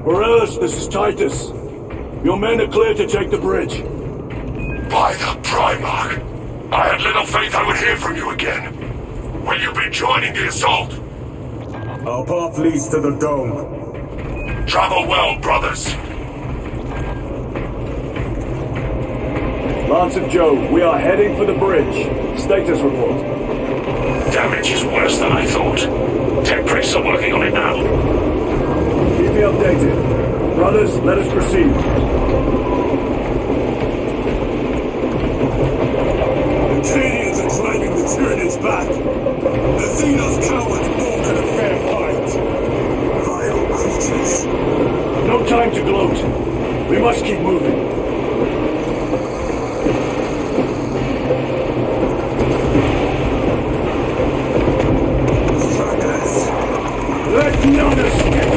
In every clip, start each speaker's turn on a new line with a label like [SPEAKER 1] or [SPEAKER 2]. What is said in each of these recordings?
[SPEAKER 1] Morellis, this is Titus. Your men are clear to take the bridge.
[SPEAKER 2] By the Primarch! I had little faith I would hear from you again. Will you be joining the assault?
[SPEAKER 3] Our path leads to the dome.
[SPEAKER 2] Travel well, brothers.
[SPEAKER 1] Lance of Jove, we are heading for the bridge. Status report.
[SPEAKER 2] Damage is worse than I thought. Tech priests are working on it now.
[SPEAKER 1] Keep me updated. Brothers, let us proceed.
[SPEAKER 3] The Canadians are driving the Tyranids back. The Xenos cowards won't get a fair fight. Vile creatures.
[SPEAKER 1] No time to gloat. We must keep moving. Let none escape!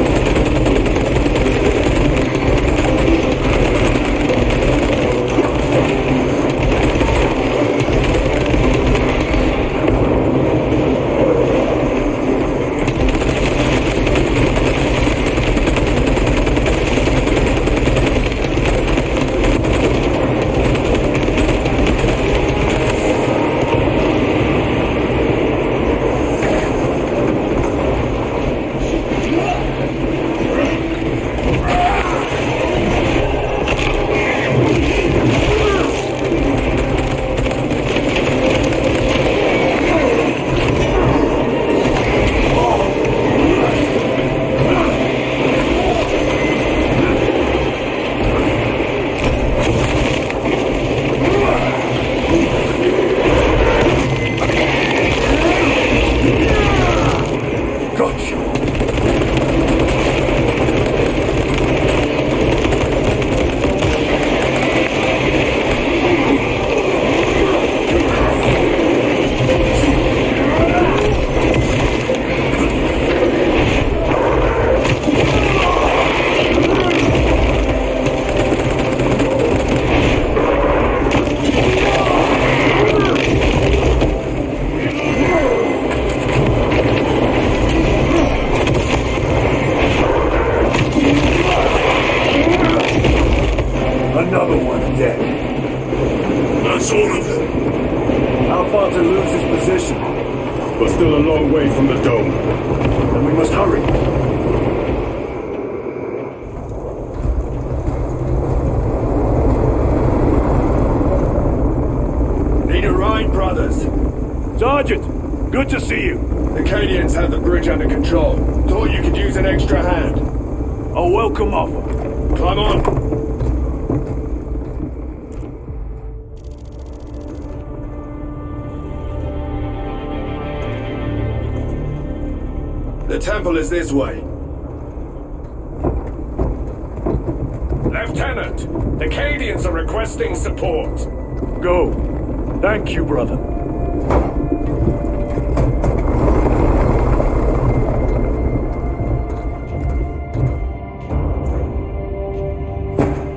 [SPEAKER 1] Another one dead.
[SPEAKER 2] That's all of them.
[SPEAKER 1] How far to lose his position?
[SPEAKER 3] We're still a long way from the dome.
[SPEAKER 1] Then we must hurry.
[SPEAKER 4] Need a ride, brothers?
[SPEAKER 1] Sergeant, good to see you.
[SPEAKER 4] The Cadians have the bridge under control. Thought you could use an extra hand.
[SPEAKER 1] A welcome offer.
[SPEAKER 4] Climb on. The temple is this way. Lieutenant, the Cadians are requesting support.
[SPEAKER 1] Go. Thank you, brother.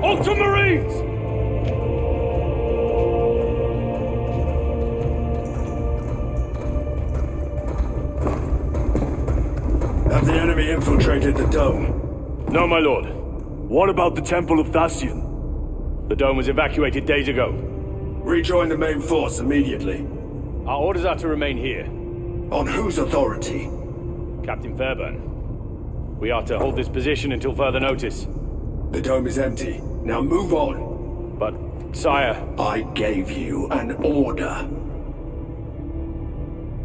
[SPEAKER 1] Ultramarines!
[SPEAKER 4] Have the enemy infiltrated the dome?
[SPEAKER 1] No, my lord. What about the Temple of Thasian?
[SPEAKER 5] The dome was evacuated days ago.
[SPEAKER 4] Rejoin the main force immediately.
[SPEAKER 5] Our orders are to remain here.
[SPEAKER 4] On whose authority?
[SPEAKER 5] Captain Fairburn. We are to hold this position until further notice.
[SPEAKER 4] The dome is empty. Now move on.
[SPEAKER 5] But, sire...
[SPEAKER 4] I gave you an order.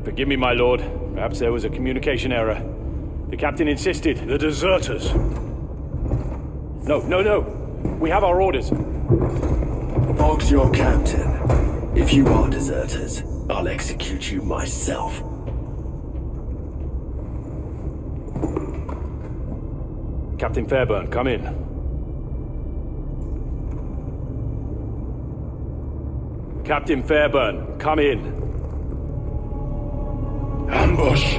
[SPEAKER 5] Forgive me, my lord. Perhaps there was a communication error. The captain insisted.
[SPEAKER 1] The deserters.
[SPEAKER 5] No. We have our orders.
[SPEAKER 4] Fogg's your captain. If you are deserters, I'll execute you myself.
[SPEAKER 5] Captain Fairburn, come in. Captain Fairburn, come in.
[SPEAKER 2] Ambush!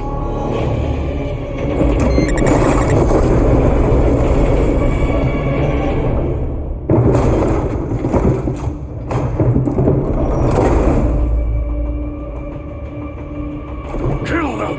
[SPEAKER 1] Kill them!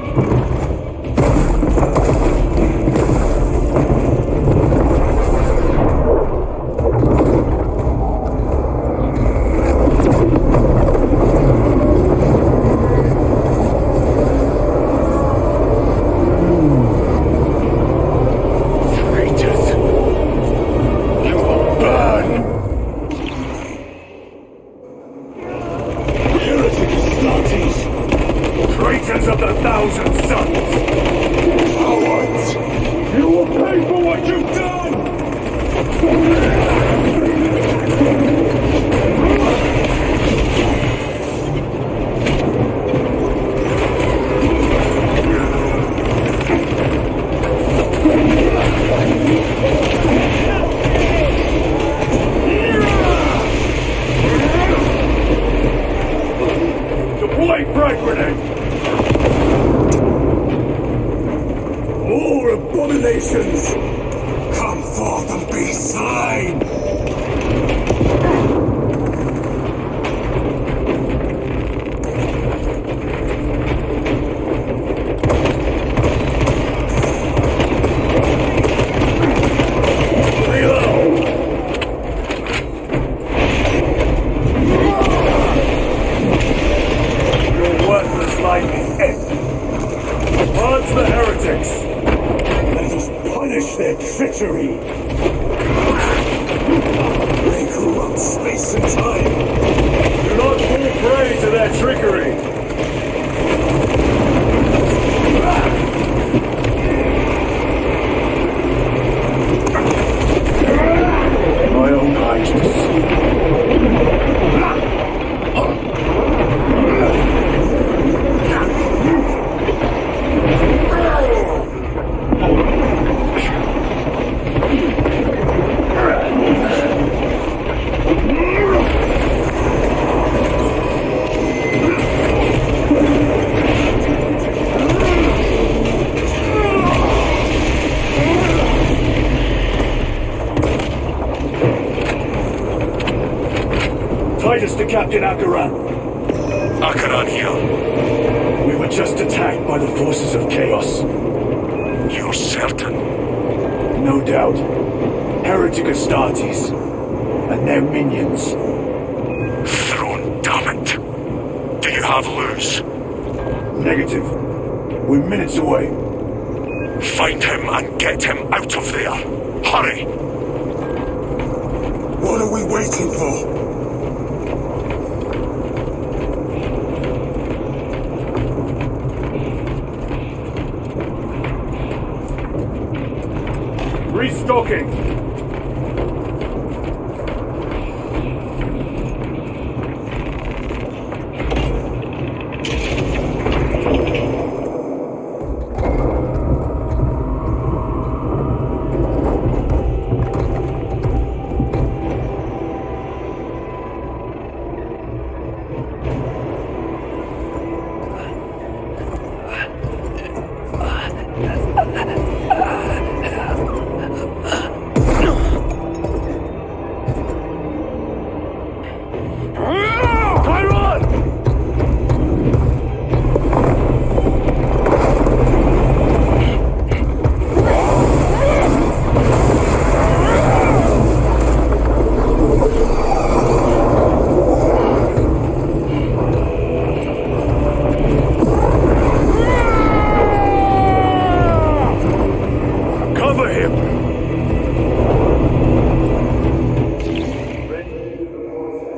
[SPEAKER 3] pay for what you've done!
[SPEAKER 1] Deploy frag grenade!
[SPEAKER 3] More abominations! Come forth and be slain!
[SPEAKER 1] Your worthless life is end. Purge the heretics!
[SPEAKER 3] Let us punish their treachery! They corrupt space and time!
[SPEAKER 1] Do not fall prey to their trickery! My own eyes to see. Titus to Captain Akaran.
[SPEAKER 2] Akaran here.
[SPEAKER 1] We were just attacked by the forces of chaos.
[SPEAKER 2] You're certain?
[SPEAKER 1] No doubt. Heretic Astartes. And their minions.
[SPEAKER 2] Throne, damn it. Do you have Luz?
[SPEAKER 1] Negative. We're minutes away.
[SPEAKER 2] Find him and get him out of there. Hurry!
[SPEAKER 3] What are we waiting for?
[SPEAKER 1] Restocking!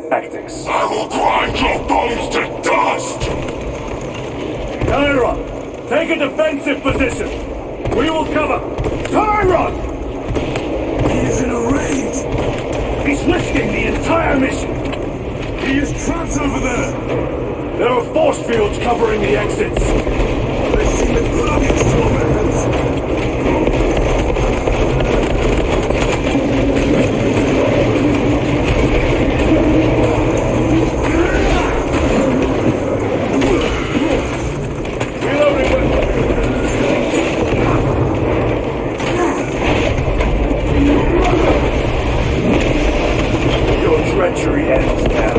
[SPEAKER 1] Tactics.
[SPEAKER 2] I will grind your bones to dust!
[SPEAKER 1] Tyron, take a defensive position. We will cover. Tyron!
[SPEAKER 3] He is in a rage!
[SPEAKER 1] He's risking the entire mission.
[SPEAKER 3] He is trapped over there!
[SPEAKER 1] There are force fields covering the exits.
[SPEAKER 3] They seem to plug its tormentors!
[SPEAKER 1] Your treachery ends now.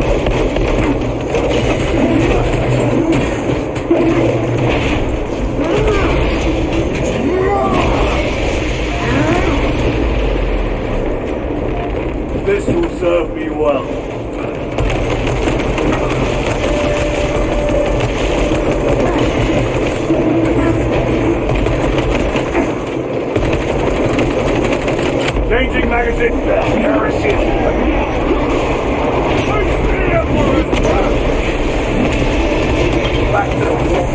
[SPEAKER 1] This will serve me well. Changing magazine. Back to the wall.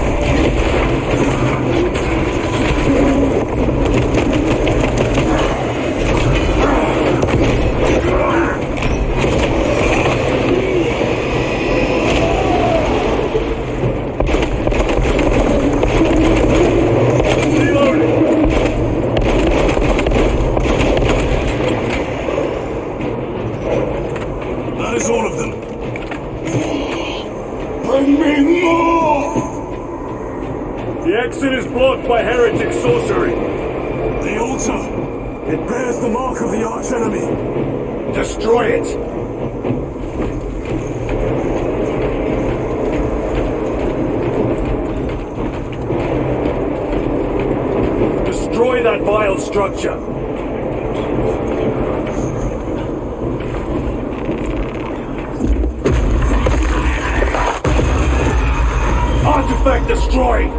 [SPEAKER 3] Bears the mark of the archenemy.
[SPEAKER 2] Destroy it!
[SPEAKER 1] Destroy that vile structure.
[SPEAKER 2] Artifact destroyed!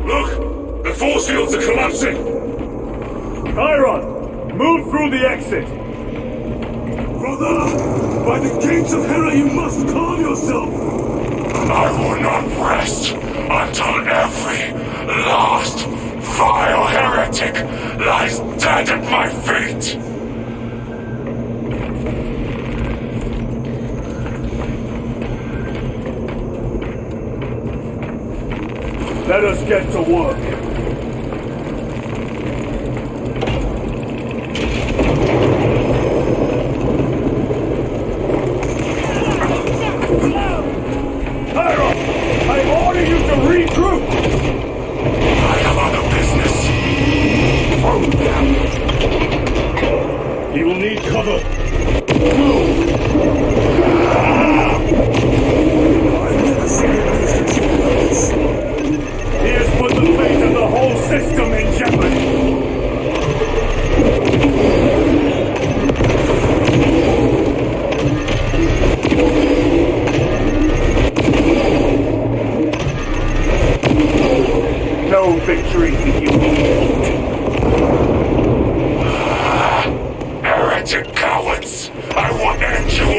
[SPEAKER 2] Look! The force fields are collapsing!
[SPEAKER 1] 𝔐𝔞, move through the exit.
[SPEAKER 3] Brother! By the gates of Hera, you must calm yourself!
[SPEAKER 2] I will not rest until every last vile heretic lies dead at my feet!
[SPEAKER 1] Let us get to work. 𝔐𝔞, I order you to regroup!
[SPEAKER 2] I have other business.
[SPEAKER 1] He will need cover.
[SPEAKER 3] I've never seen a beast achieve this.
[SPEAKER 1] He has put the fate of the whole system in jeopardy. No victory for you.
[SPEAKER 2] Heretic cowards! I will end you all!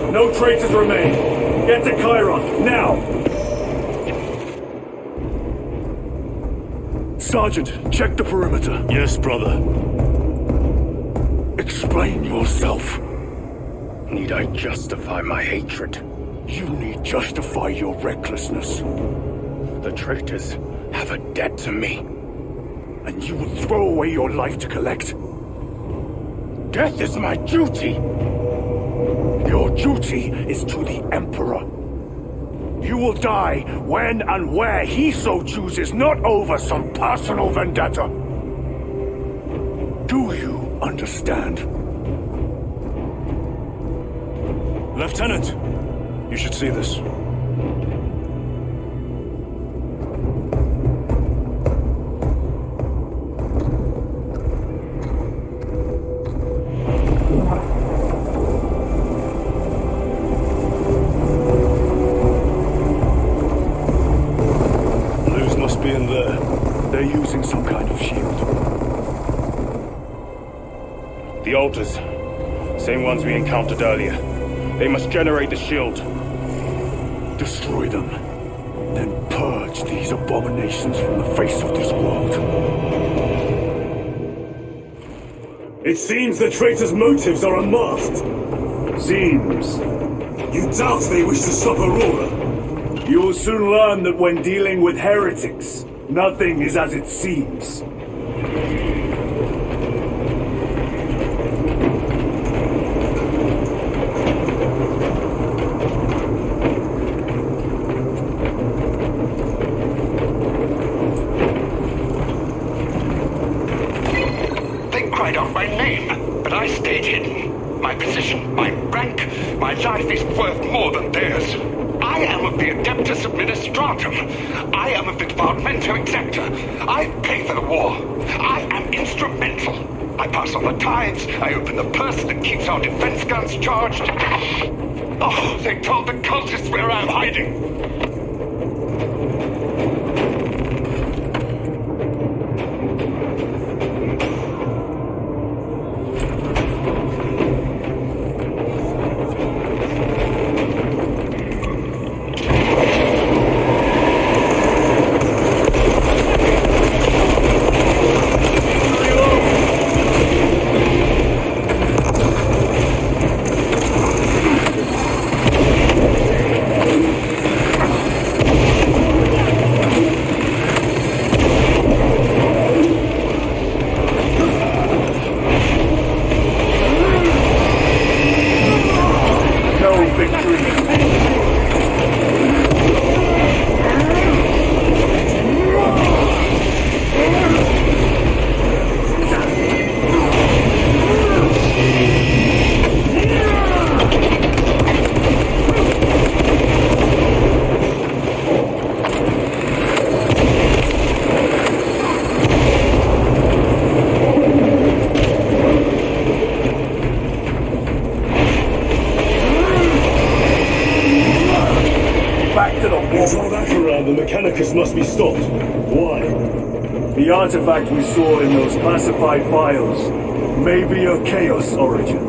[SPEAKER 2] No traitors remain. Get to 𝔐𝔞, now!
[SPEAKER 3] Sergeant, check the perimeter.
[SPEAKER 1] Yes, brother.
[SPEAKER 3] Explain yourself.
[SPEAKER 4] Need I justify my hatred?
[SPEAKER 3] You need justify your recklessness.
[SPEAKER 4] The traitors have a debt to me.
[SPEAKER 3] And you would throw away your life to collect.
[SPEAKER 4] Death is my duty!
[SPEAKER 3] Your duty is to the Emperor. You will die when and where he so chooses, not over some personal vendetta. Do you understand?
[SPEAKER 1] Lieutenant, you should see this.
[SPEAKER 3] They're using some kind of shield.
[SPEAKER 5] The altars. Same ones we encountered earlier. They must generate the shield.
[SPEAKER 3] Destroy them. Then purge these abominations from the face of this world.
[SPEAKER 1] It seems the traitor's motives are unmasked.
[SPEAKER 3] Seems.
[SPEAKER 1] You doubt they wish to stop Aurora?
[SPEAKER 3] You will soon learn that when dealing with heretics, nothing is as it seems.
[SPEAKER 2] They cried out my name, but I stayed hidden. My position, my rank, my life is worth more than theirs. I am of the Adeptus Administratum. I am of the Departmento Exacta. I pay for the war. I am instrumental. I pass on the tithes. I open the purse that keeps our defense guns charged. Oh, they told the cultists where I'm hiding.
[SPEAKER 1] Must be stopped. Why?
[SPEAKER 3] The artifact we saw in those classified files may be of Chaos origin.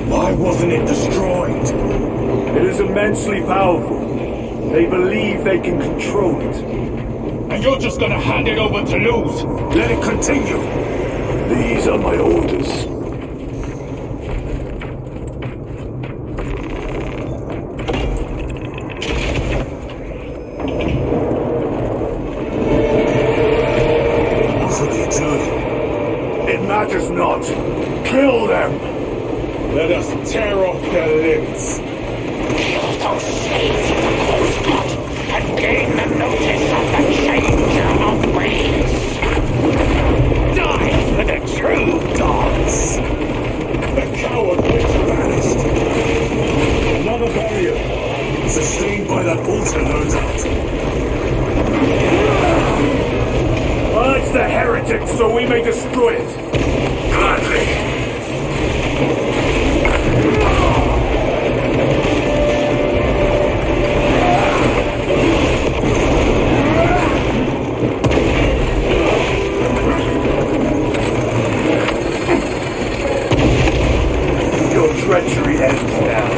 [SPEAKER 1] Why wasn't it destroyed?
[SPEAKER 3] It is immensely powerful. They believe they can control it.
[SPEAKER 1] And you're just gonna hand it over to lose? Let it continue.
[SPEAKER 3] These are my orders. Matters not. Kill them!
[SPEAKER 1] Let us tear off their limbs.
[SPEAKER 2] Kill those slaves in the close and gain the notice of the changer of ways. Die for the true gods!
[SPEAKER 1] The coward was banished. Another barrier, sustained by that altar, no doubt.
[SPEAKER 3] Purge the heretic so we may destroy it.
[SPEAKER 2] Gladly.
[SPEAKER 3] Your treachery ends now.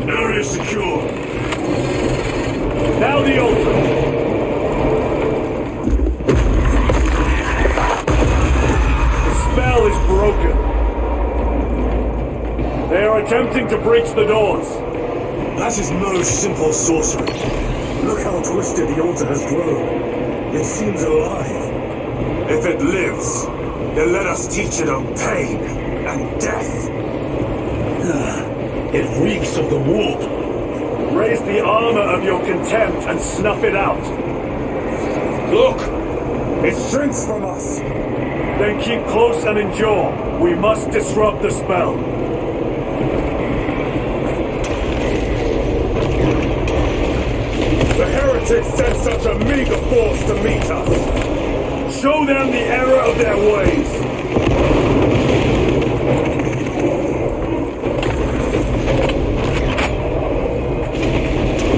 [SPEAKER 1] Area secure.
[SPEAKER 3] Now the altar. The spell is broken. They are attempting to breach the doors.
[SPEAKER 1] That is no simple sorcery. Look how twisted the altar has grown. It seems alive. If it lives, then let us teach it of pain and death. It reeks of the warp.
[SPEAKER 3] Raise the armor of your contempt and snuff it out.
[SPEAKER 1] Look! It shrinks from us!
[SPEAKER 3] Then keep close and endure. We must disrupt the spell.
[SPEAKER 1] The heretics sent such a meager force to meet us.
[SPEAKER 3] Show them the error of their ways.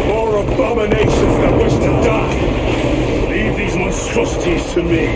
[SPEAKER 1] More abominations that wish to die. Leave these monstrosities to me.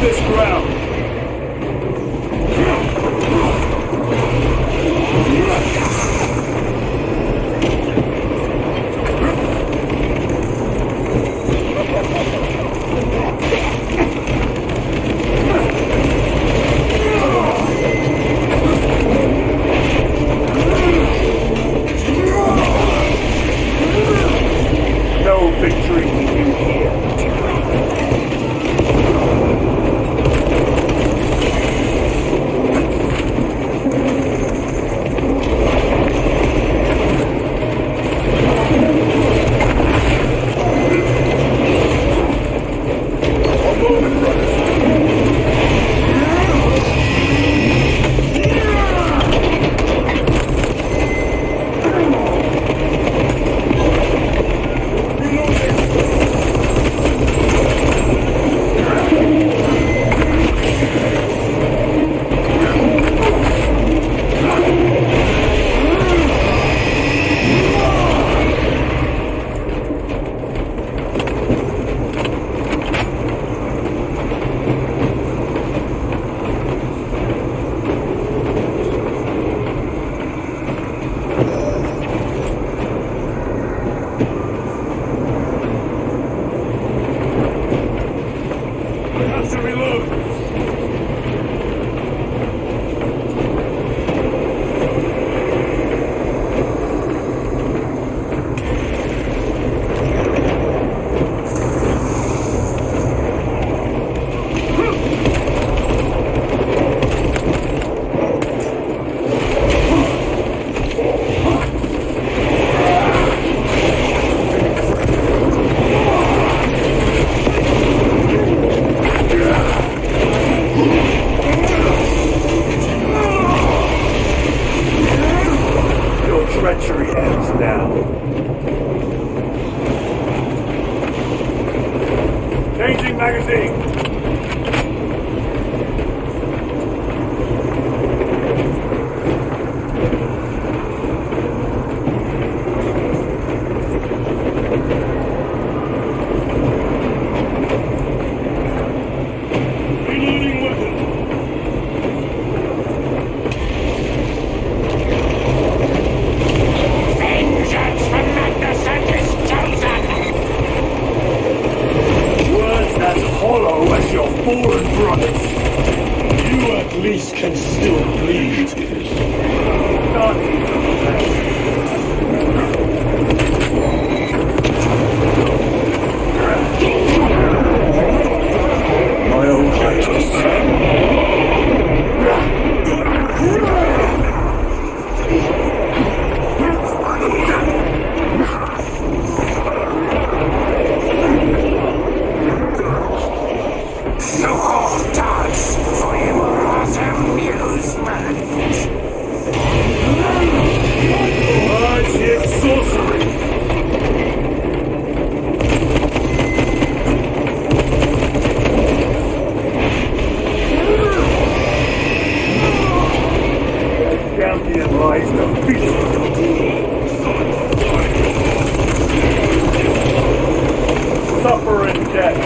[SPEAKER 3] this ground! No victory here. Treachery ends now. Changing magazine! Reloading weapon! Hollow as your fallen brothers. You at least can still bleed. Not even that. My own lies the beast. Suffer in death.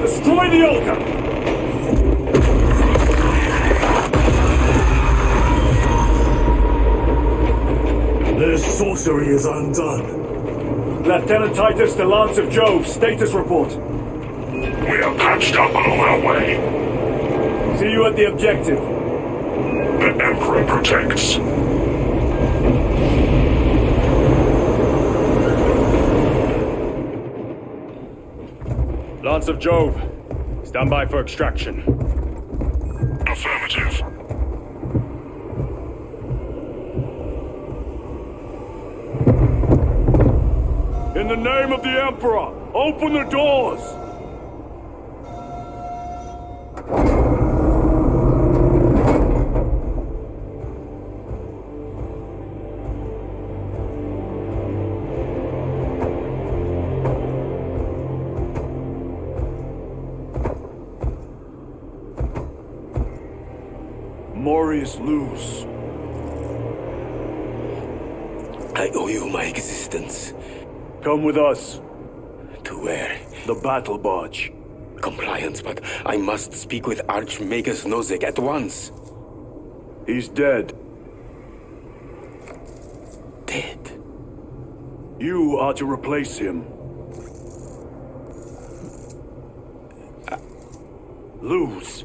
[SPEAKER 3] Destroy the altar!
[SPEAKER 1] Their sorcery is undone.
[SPEAKER 3] Lieutenant Titus to Lance of Jove, status report.
[SPEAKER 2] We are patched up on our way.
[SPEAKER 3] See you at the objective.
[SPEAKER 2] The Emperor protects.
[SPEAKER 5] Lance of Jove, stand by for extraction.
[SPEAKER 2] Affirmative.
[SPEAKER 3] In the name of the Emperor, open the doors! glorious lose.
[SPEAKER 4] I owe you my existence.
[SPEAKER 3] Come with us.
[SPEAKER 4] To where?
[SPEAKER 3] The battle barge.
[SPEAKER 4] Compliance, but I must speak with Archmagus Nozick at once.
[SPEAKER 3] He's dead.
[SPEAKER 4] Dead?
[SPEAKER 3] You are to replace him. Lose.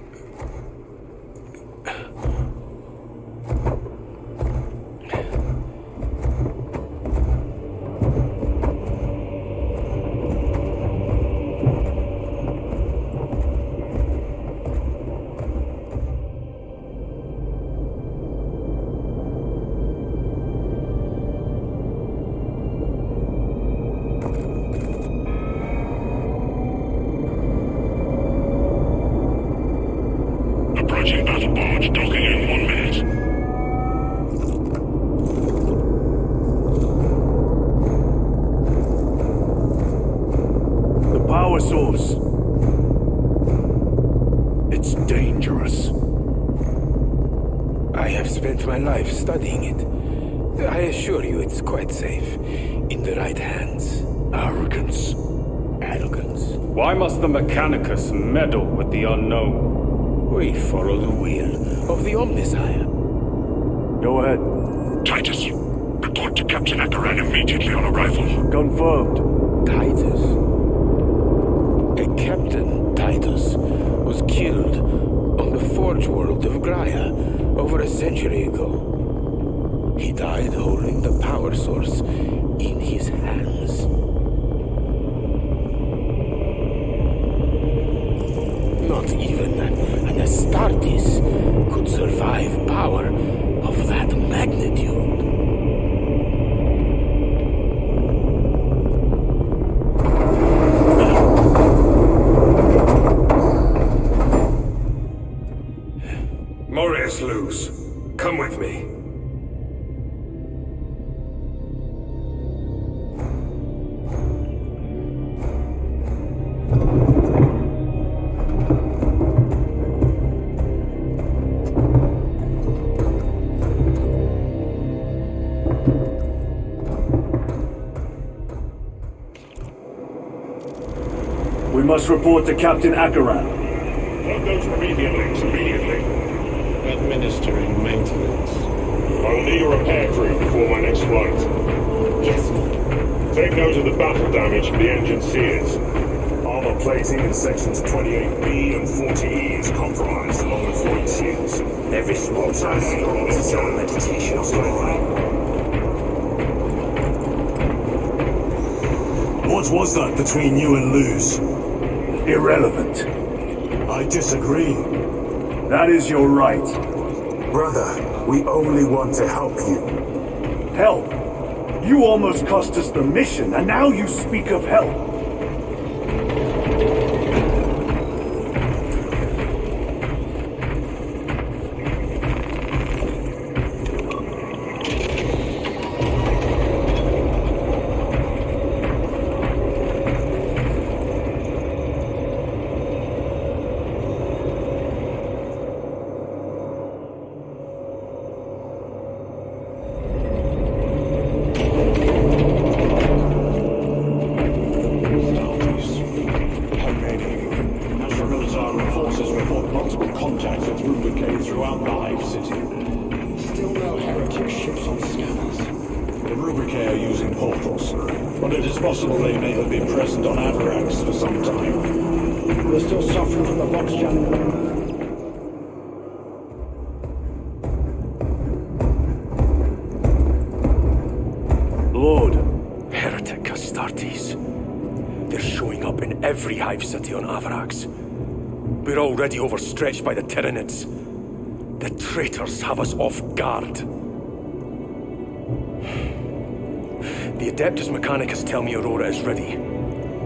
[SPEAKER 2] Approaching battle barge, docking in 1 minute.
[SPEAKER 3] The power source. It's dangerous.
[SPEAKER 4] I have spent my life studying it. I assure you it's quite safe. In the right hands.
[SPEAKER 3] Arrogance.
[SPEAKER 4] Arrogance.
[SPEAKER 5] Why must the Mechanicus meddle with the unknown?
[SPEAKER 4] We follow the will of the Omnissiah.
[SPEAKER 3] Go ahead.
[SPEAKER 2] Titus, report to Captain Akaran immediately on arrival.
[SPEAKER 3] Confirmed.
[SPEAKER 4] Titus? A Captain Titus was killed on the Forge world of Graia over a century ago. He died holding the power source in his hands. Not even an Astartes could survive power of that magnitude.
[SPEAKER 1] Morius Luz, come with me.
[SPEAKER 3] We must report to Captain Akaran.
[SPEAKER 1] Load those Promethean links immediately.
[SPEAKER 6] Administering maintenance.
[SPEAKER 1] I will need a repair crew before my next flight.
[SPEAKER 6] Yes.
[SPEAKER 1] Take note of the battle damage the engine sears. Armor plating in sections 28B and 40E is compromised, along with void seals.
[SPEAKER 7] Every small task is its own meditation online.
[SPEAKER 1] What was that between you and Luz?
[SPEAKER 3] Irrelevant.
[SPEAKER 1] I disagree.
[SPEAKER 3] That is your right.
[SPEAKER 1] Brother, we only want to help you.
[SPEAKER 3] Help? You almost cost us the mission, and now you speak of help.
[SPEAKER 4] Every hive city on Avarax. We're already overstretched by the Tyranids. The traitors have us off guard. The Adeptus Mechanicus tell me Aurora is ready.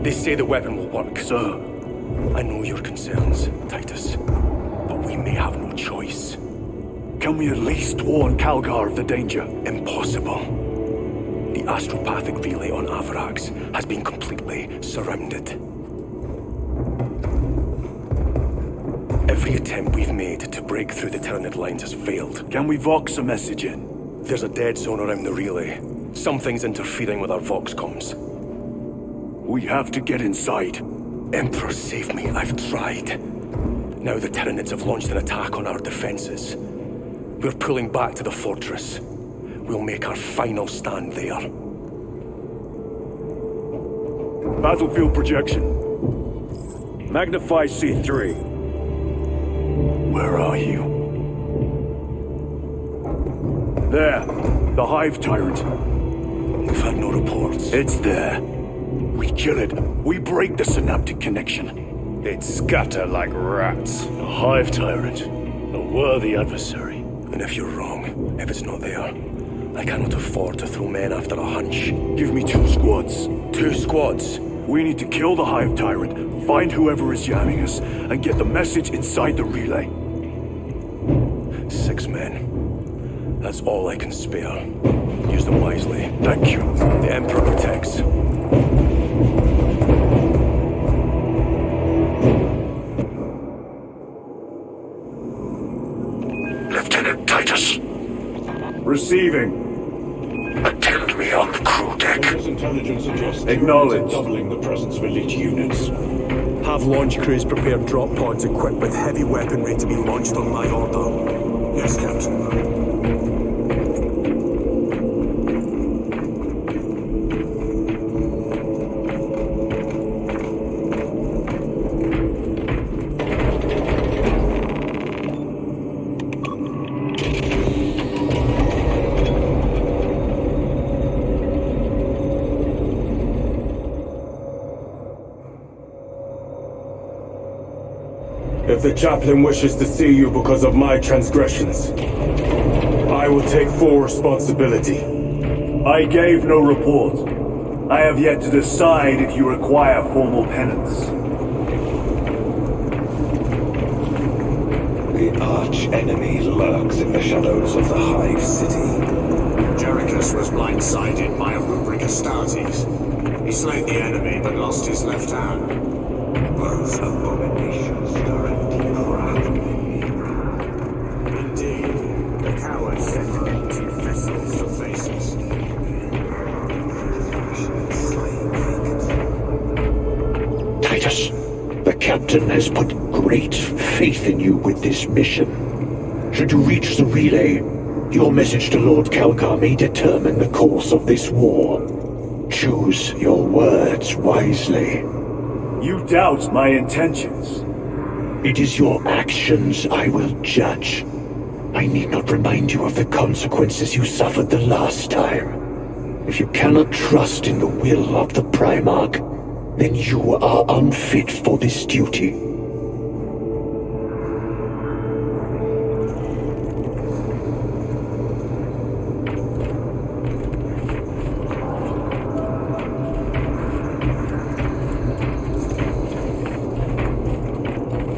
[SPEAKER 4] They say the weapon will work.
[SPEAKER 3] Sir,
[SPEAKER 4] I know your concerns, Titus, but we may have no choice.
[SPEAKER 3] can we at least warn Calgar of the danger?
[SPEAKER 4] Impossible. The astropathic relay on Avarax has been completely surrounded.
[SPEAKER 3] Every attempt we've made to break through the Tyranid lines has failed. Can we vox a message in? There's a dead zone around the relay. Something's interfering with our vox comms. We have to get inside. Emperor, save me. I've tried. Now the Tyranids have launched an attack on our defenses. We're pulling back to the fortress. We'll make our final stand there. Battlefield projection. Magnify C3. Where are you? There. The Hive Tyrant. We've had no reports. It's there. We kill it. We break the synaptic connection.
[SPEAKER 5] It scatter like rats.
[SPEAKER 3] A Hive Tyrant. A worthy adversary. And if you're wrong, if it's not there, I cannot afford to throw men after a hunch. Give me 2 squads. 2 squads? We need to kill the Hive Tyrant, find whoever is jamming us, and get the message inside the relay. 6 men. That's all I can spare. Use them wisely. Thank you. The Emperor protects.
[SPEAKER 8] Lieutenant Titus.
[SPEAKER 3] Receiving.
[SPEAKER 8] Attend me on the crew deck.
[SPEAKER 6] This intelligence suggests
[SPEAKER 3] Acknowledged.
[SPEAKER 6] doubling the presence of elite units.
[SPEAKER 7] Have launch crews prepare drop pods equipped with heavy weaponry to be launched on my order.
[SPEAKER 1] Yes, Captain. If the chaplain wishes to see you because of my transgressions, I will take full responsibility.
[SPEAKER 3] I gave no report. I have yet to decide if you require formal penance.
[SPEAKER 8] The arch-enemy lurks in the shadows of the Hive City.
[SPEAKER 7] Jerichus was blindsided by a rubric Astartes. He slayed the enemy but lost his left hand.
[SPEAKER 8] Both abominations are a deep wrath.
[SPEAKER 7] Indeed, the coward sent empty vessels to face us.
[SPEAKER 8] Titus, the captain has put great faith in you with this mission. Should you reach the relay, your message to Lord Calgar may determine the course of this war. Choose your words wisely.
[SPEAKER 3] You doubt my intentions.
[SPEAKER 8] It is your actions I will judge. I need not remind you of the consequences you suffered the last time. If you cannot trust in the will of the Primarch, then you are unfit for this duty.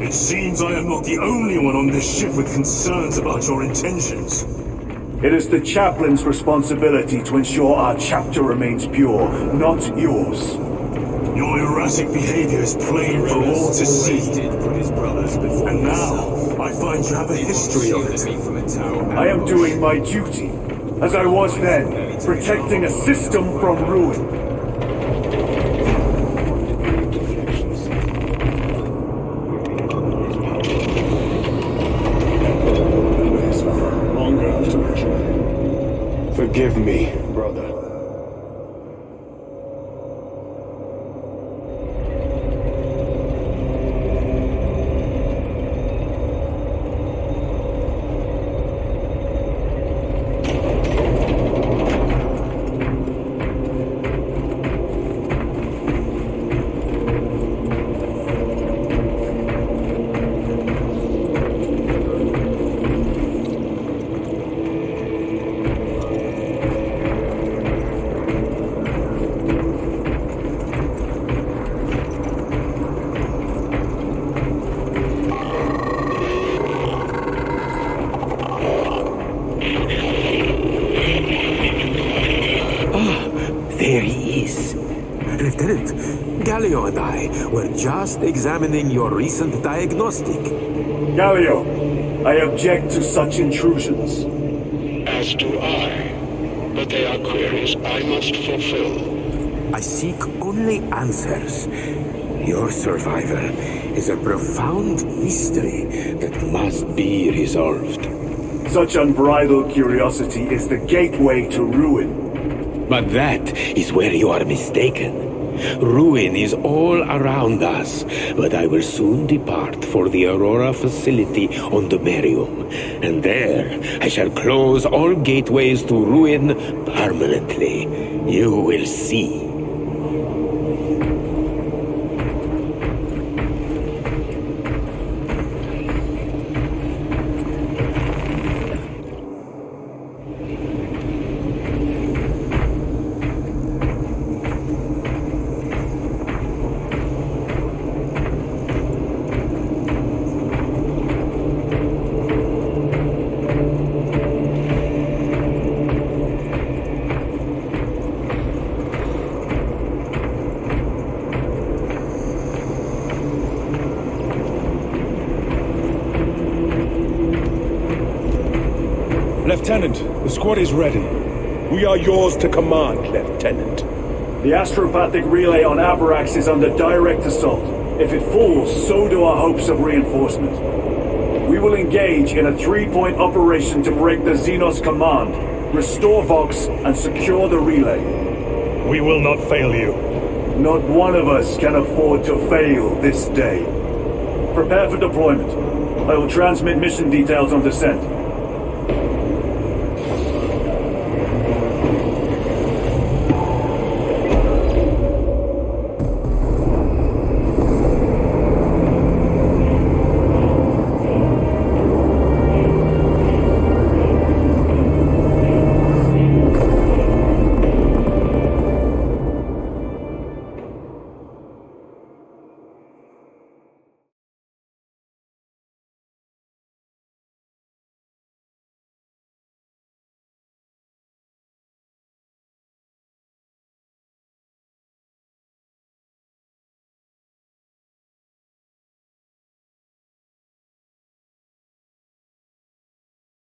[SPEAKER 1] It seems I am not the only one on this ship with concerns about your intentions.
[SPEAKER 3] It is the chaplain's responsibility to ensure our chapter remains pure, not yours.
[SPEAKER 1] Your erratic behavior is plain for all to see. And now, I find you have a history of it.
[SPEAKER 3] I am doing my duty, as I was then, protecting a system from ruin.
[SPEAKER 1] Forgive me, brother.
[SPEAKER 9] and I were just examining your recent diagnostic.
[SPEAKER 3] Galio, I object to such intrusions.
[SPEAKER 8] As do I. But they are queries I must fulfill.
[SPEAKER 9] I seek only answers. Your survival is a profound mystery that must be resolved.
[SPEAKER 3] Such unbridled curiosity is the gateway to ruin.
[SPEAKER 4] But that is where you are mistaken. Ruin is all around us, but I will soon depart for the Aurora facility on the Merium, and there I shall close all gateways to ruin permanently. You will see.
[SPEAKER 10] Lieutenant, the squad is ready. We are yours to command, Lieutenant.
[SPEAKER 3] The astropathic relay on Abrax is under direct assault. If it falls, so do our hopes of reinforcement. We will engage in a 3-point operation to break the Xenos command, restore Vox, and secure the relay.
[SPEAKER 10] We will not fail you.
[SPEAKER 3] Not one of us can afford to fail this day. Prepare for deployment. I will transmit mission details on descent.